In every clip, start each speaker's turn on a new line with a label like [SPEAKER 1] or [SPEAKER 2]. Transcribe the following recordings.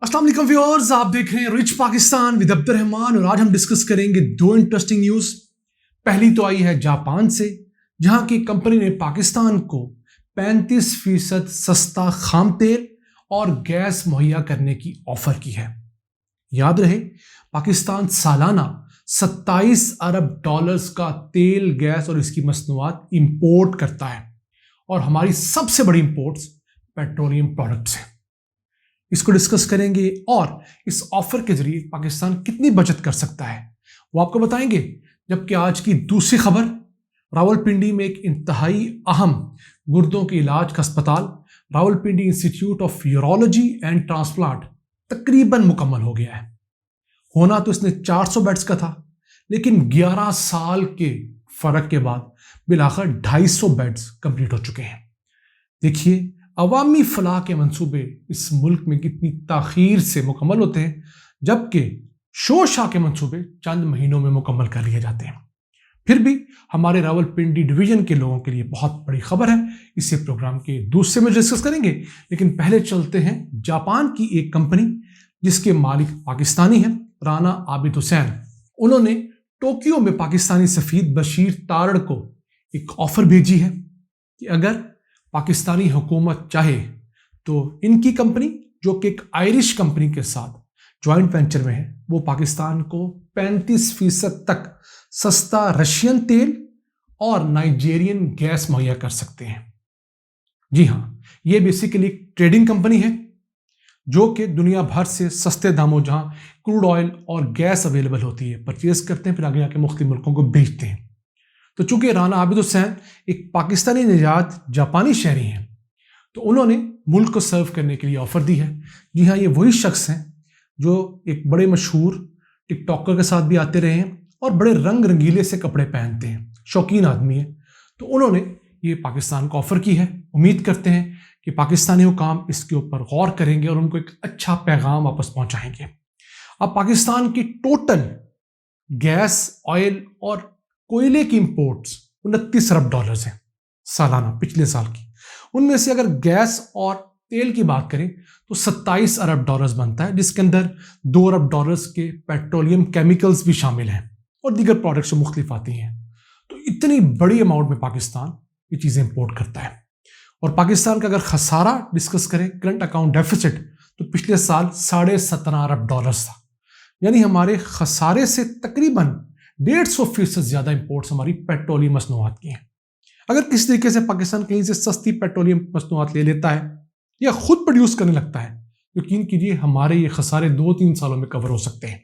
[SPEAKER 1] अस्सलाम वालेकुम व्यूअर्स, आप देख रहे हैं रिच पाकिस्तान विद अब्दुल रहमान और आज हम डिस्कस करेंगे दो इंटरेस्टिंग न्यूज। पहली तो आई है जापान से, जहां की कंपनी ने पाकिस्तान को 35% सस्ता खाम तेल और गैस मुहैया करने की ऑफर की है। याद रहे, पाकिस्तान सालाना 27 अरब डॉलर्स का तेल, गैस और इसकी मसनूआत इंपोर्ट करता है और हमारी सबसे बड़ी इंपोर्ट्स पेट्रोलियम प्रोडक्ट्स हैं। इसको डिस्कस करेंगे और इस ऑफर के जरिए पाकिस्तान कितनी बचत कर सकता है वो आपको बताएंगे। जबकि आज की दूसरी खबर, रावलपिंडी में एक इंतहाई अहम गुर्दों के इलाज का अस्पताल Rawalpindi institute of urology and transplant तकरीबन मुकम्मल हो गया है। होना तो इसने 400 बेड्स का था, लेकिन 11 साल के फर्क के बाद बिलाखिर 250 बेड्स कंप्लीट हो चुके हैं। देखिए, अवामी फलाह के मंसूबे इस मुल्क में कितनी ताखीर से मुकम्मल होते हैं, जबकि शोर शाह के मंसूबे चंद महीनों में मुकम्मल कर लिए जाते हैं। फिर भी हमारे रावलपिंडी डिवीजन के लोगों के लिए बहुत बड़ी खबर है, इसे प्रोग्राम के दूसरे में डिस्कस करेंगे। लेकिन पहले चलते हैं जापान की एक कंपनी जिसके मालिक पाकिस्तानी हैं, राना आबिद हुसैन। उन्होंने टोक्यो में पाकिस्तानी सफीर बशीर तारड़ को एक ऑफर भेजी है कि अगर पाकिस्तानी हुकूमत चाहे तो इनकी कंपनी, जो कि एक आयरिश कंपनी के साथ जॉइंट वेंचर में है, वो पाकिस्तान को 35% तक सस्ता रशियन तेल और नाइजीरियन गैस मुहैया कर सकते हैं। जी हाँ, ये बेसिकली एक ट्रेडिंग कंपनी है जो कि दुनिया भर से सस्ते दामों जहां क्रूड ऑयल और गैस अवेलेबल होती है परचेज करते हैं, फिर आगे जाके मुख्तलिफ मुल्कों को बेचते हैं। तो चूंकि राना आबिद हुसैन एक पाकिस्तानी निजात जापानी शहरी हैं, तो उन्होंने मुल्क को सर्व करने के लिए ऑफर दी है। जी हाँ, ये वही शख्स हैं जो एक बड़े मशहूर टिकटॉकर के साथ भी आते रहे हैं और बड़े रंग रंगीले से कपड़े पहनते हैं, शौकीन आदमी है। तो उन्होंने ये पाकिस्तान को ऑफर की है। उम्मीद करते हैं कि पाकिस्तानी हुकाम इसके ऊपर गौर करेंगे और उनको एक अच्छा पैगाम वापस पहुंचाएंगे। अब पाकिस्तान की टोटल गैस, ऑयल और कोयले की इंपोर्ट्स 29 अरब डॉलर्स हैं सालाना पिछले साल की। उनमें से अगर गैस और तेल की बात करें तो 27 अरब डॉलर्स बनता है, जिसके अंदर 2 अरब डॉलर्स के पेट्रोलियम केमिकल्स भी शामिल हैं और दीगर प्रोडक्ट्स जो मुख्तलिफ आती हैं। तो इतनी बड़ी अमाउंट में पाकिस्तान ये चीज़ें इंपोर्ट करता है। और पाकिस्तान का अगर खसारा डिस्कस करें, करंट अकाउंट डेफिसिट, तो पिछले साल 17.5 अरब डॉलर्स था। यानी हमारे खसारे से तकरीबन 150% ज्यादा इंपोर्ट्स हमारी पेट्रोलियम मसनूआत की हैं। अगर किसी तरीके से पाकिस्तान कहीं से सस्ती पेट्रोलियम मसनूआत ले लेता है या खुद प्रोड्यूस करने लगता है, यकीन कीजिए हमारे ये खसारे 2-3 सालों में कवर हो सकते हैं।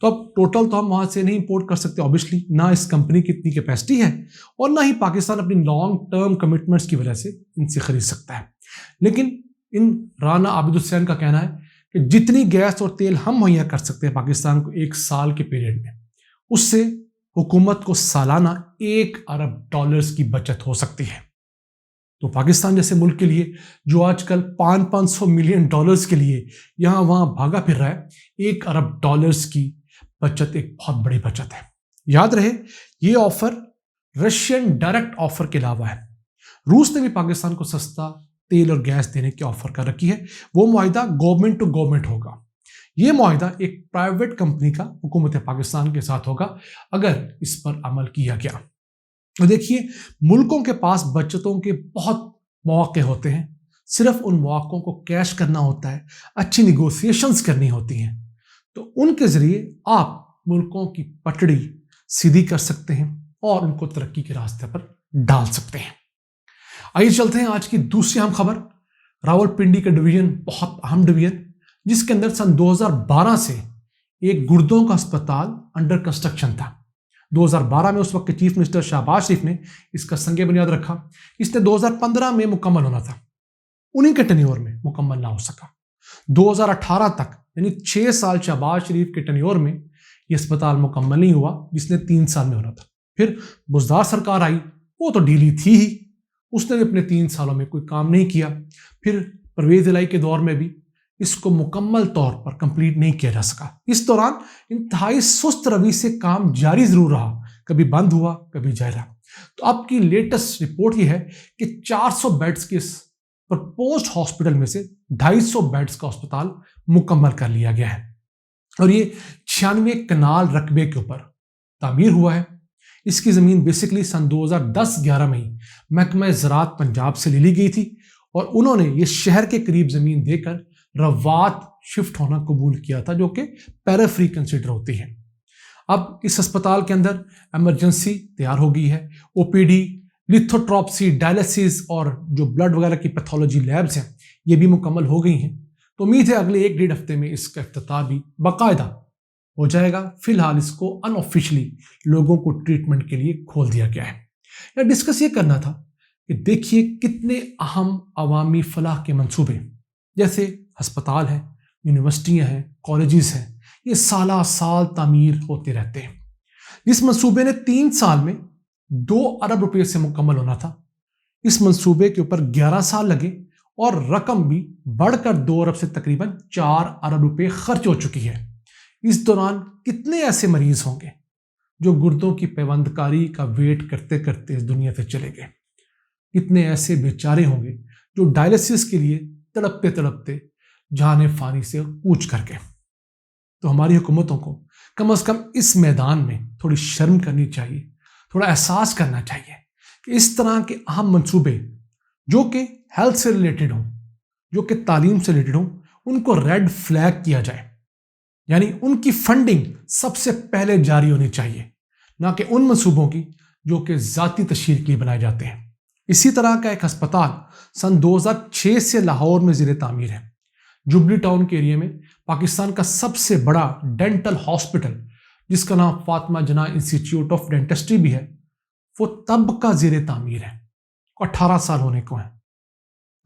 [SPEAKER 1] तो अब टोटल तो हम वहां से नहीं इंपोर्ट कर सकते ऑब्वियसली, ना इस कंपनी की इतनी कैपेसिटी है और ना ही पाकिस्तान अपनी लॉन्ग टर्म कमिटमेंट्स की वजह से इनसे खरीद सकता है। लेकिन इन राना आबिद हुसैन का कहना है कि जितनी गैस और तेल हम मुहैया कर सकते हैं पाकिस्तान को 1 साल के पीरियड में, उससे हुकूमत को सालाना 1 अरब डॉलर्स की बचत हो सकती है। तो पाकिस्तान जैसे मुल्क के लिए जो आजकल 500 मिलियन डॉलर्स के लिए यहां वहां भागा फिर रहा है, 1 अरब डॉलर्स की बचत एक बहुत बड़ी बचत है। याद रहे, ये ऑफर रशियन डायरेक्ट ऑफर के अलावा है। रूस ने भी पाकिस्तान को सस्ता तेल और गैस देने की ऑफर कर रखी है। वो मुआहिदा गवर्नमेंट टू गवर्नमेंट होगा। यह मुआहिदा एक प्राइवेट कंपनी का हुकूमत पाकिस्तान के साथ होगा अगर इस पर अमल किया गया। तो देखिए, मुल्कों के पास बचतों के बहुत मौके होते हैं, सिर्फ उन मौक़ों को कैश करना होता है, अच्छी निगोसिएशंस करनी होती हैं। तो उनके जरिए आप मुल्कों की पटड़ी सीधी कर सकते हैं और उनको तरक्की के रास्ते पर डाल सकते हैं। आइए चलते हैं आज की दूसरी अहम खबर। रावलपिंडी का डिवीजन बहुत अहम डिवीजन, जिसके अंदर सन 2012 से एक गुर्दों का अस्पताल अंडर कंस्ट्रक्शन था। 2012 में उस वक्त के चीफ मिनिस्टर शहबाज शरीफ ने इसका संग बुनियाद रखा। इसने 2015 में मुकम्मल होना था, उन्हीं के टेन्योर में मुकम्मल ना हो सका। 2018 तक यानी 6 साल शहबाज शरीफ के टेन्योर में यह अस्पताल मुकम्मल नहीं हुआ, जिसने 3 साल में होना था। फिर बुज़दार सरकार आई, वो तो ढीली थी ही, उसने अपने 3 सालों में कोई काम नहीं किया। फिर परवेज इलाही के दौर में भी इसको मुकम्मल तौर पर कंप्लीट नहीं किया जा सका। इस दौरान इंतहाई सुस्त रवि से काम जारी जरूर रहा, कभी बंद हुआ कभी जारी रहा। तो अब की लेटेस्ट रिपोर्ट यह है कि 400 बेड्स के इस प्रपोज्ड हॉस्पिटल में से 250 बेड्स का अस्पताल मुकम्मल कर लिया गया है और ये 96 कनाल रकबे के ऊपर तामीर हुआ है। इसकी ज़मीन बेसिकली सन 2010-11 में ही महकमा ज़राअत पंजाब से ले ली गई थी और उन्होंने ये शहर के करीब ज़मीन देकर रवात शिफ्ट होना कबूल किया था, जो कि पैराफ्री कंसिडर होती है। अब इस अस्पताल के अंदर एमरजेंसी तैयार हो गई है, ओपीडी, लिथोट्रॉप्सी, डायलिसिस और जो ब्लड वगैरह की पैथोलॉजी लैब्स हैं ये भी मुकम्मल हो गई हैं। तो उम्मीद है अगले 1-1.5 हफ्ते में इसका इफ्तिताह भी बाकायदा हो जाएगा। फिलहाल इसको अनऑफिशियली लोगों को ट्रीटमेंट के लिए खोल दिया गया है। या डिस्कस ये करना था कि देखिए कितने अहम अवामी फलाह के मंसूबे, जैसे अस्पताल है, यूनिवर्सिटियां हैं, कॉलेजेस हैं, ये साला साल तामीर होते रहते हैं। जिस मंसूबे ने 3 साल में 2 अरब रुपए से मुकम्मल होना था, इस मंसूबे के ऊपर 11 साल लगे और रकम भी बढ़कर 2 अरब से तकरीबन 4 अरब रुपए खर्च हो चुकी है। इस दौरान कितने ऐसे मरीज होंगे जो गुर्दों की पैवंदकारी का वेट करते करते इस दुनिया से चले गए? कितने ऐसे बेचारे होंगे जो डायलिसिस के लिए तड़पते तड़पते जाने फानी से कूच कर गए? तो हमारी हुकूमतों को कम से कम इस मैदान में थोड़ी शर्म करनी चाहिए, थोड़ा एहसास करना चाहिए कि इस तरह के अहम मंसूबे जो कि हेल्थ से रिलेटेड हों, जो कि तालीम से रिलेटेड हों, उनको रेड फ्लैग किया जाए। यानी उनकी फंडिंग सबसे पहले जारी होनी चाहिए, ना कि उन मंसूबों की जो कि ज़ाती तशहीर के लिए बनाए जाते हैं। इसी तरह का एक अस्पताल सन 2006 से लाहौर में ज़ेरे तामीर है। जुबली टाउन के एरिया में पाकिस्तान का सबसे बड़ा डेंटल हॉस्पिटल, जिसका नाम फातिमा जना इंस्टीट्यूट ऑफ डेंटिस्ट्री भी है, वो तब का ज़ेरे तामीर है। 18 साल होने को है।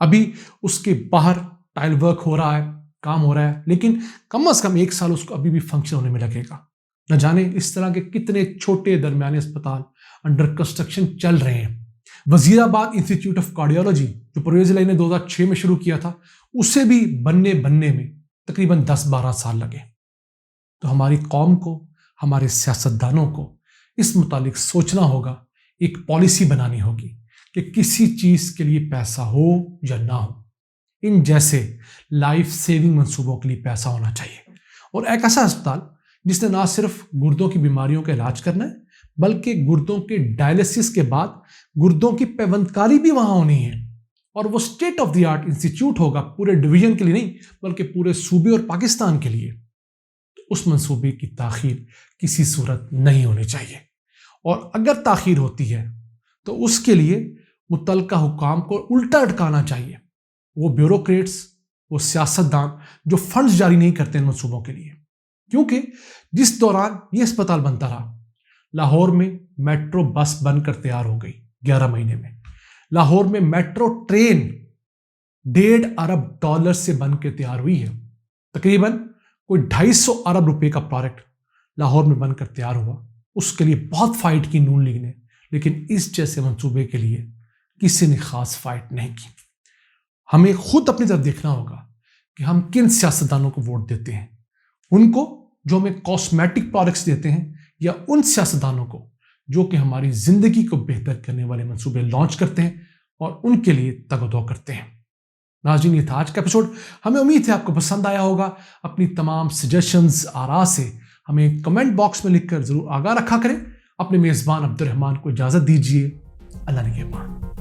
[SPEAKER 1] अभी उसके बाहर टाइल वर्क हो रहा है, काम हो रहा है, लेकिन कम से कम 1 साल उसको अभी भी फंक्शन होने में लगेगा। न जाने इस तरह के कितने छोटे दरमियाने अस्पताल अंडर कंस्ट्रक्शन चल रहे हैं। वजीराबाद इंस्टीट्यूट ऑफ कार्डियोलॉजी जो परवेज इलाही ने 2006 में शुरू किया था, उसे भी बनने में तकरीबन 10-12 साल लगे। तो हमारी कौम को, हमारे सियासतदानों को इस मुतालिक सोचना होगा, एक पॉलिसी बनानी होगी कि किसी चीज़ के लिए पैसा हो या ना हो, इन जैसे लाइफ सेविंग मंसूबों के लिए पैसा होना चाहिए। और एक ऐसा अस्पताल जिसने ना सिर्फ गुर्दों की बीमारियों का इलाज करना है, बल्कि गुर्दों के डायलिसिस के बाद गुर्दों की पैवंदकारी भी वहाँ होनी है। और वो state of the art institute होगा, पूरे डिवीजन के लिए नहीं बल्कि पूरे सूबे और पाकिस्तान के लिए। तो उस मंसूबे की ताखीर किसी सूरत नहीं होनी चाहिए, और अगर ताखीर होती है तो उसके लिए मुतलका हुकाम को उल्टा अटकाना चाहिए। वो ब्यूरोक्रेट्स, वो सियासतदान जो फंड्स जारी नहीं करते इन मंसूबों के लिए। क्योंकि जिस दौरान ये अस्पताल बनता रहा, लाहौर में मेट्रो बस बनकर तैयार हो गई 11 महीने में। लाहौर में मेट्रो ट्रेन $1.5 अरब से बन के तैयार हुई है। तकरीबन कोई 250 अरब रुपए का प्रोडक्ट लाहौर में बनकर तैयार हुआ। उसके लिए बहुत फाइट की नून लीग ने, लेकिन इस जैसे मंसूबे के लिए किसी ने खास फाइट नहीं की। हमें खुद अपनी तरफ देखना होगा कि हम किन सियासतदानों को वोट देते हैं, उनको जो हमें कॉस्मेटिक प्रोडक्ट्स देते हैं, या उन सियासतदानों को जो कि हमारी जिंदगी को बेहतर करने वाले मंसूबे लॉन्च करते हैं और उनके लिए तगदो करते हैं। नाज़रीन, ये था आज का एपिसोड। हमें उम्मीद है आपको पसंद आया होगा। अपनी तमाम सजेशंस, आरा से हमें कमेंट बॉक्स में लिखकर जरूर आगाह रखा करें। अपने मेज़बान अब्दुल रहमान को इजाज़त दीजिए। अल्लाह निगहबान।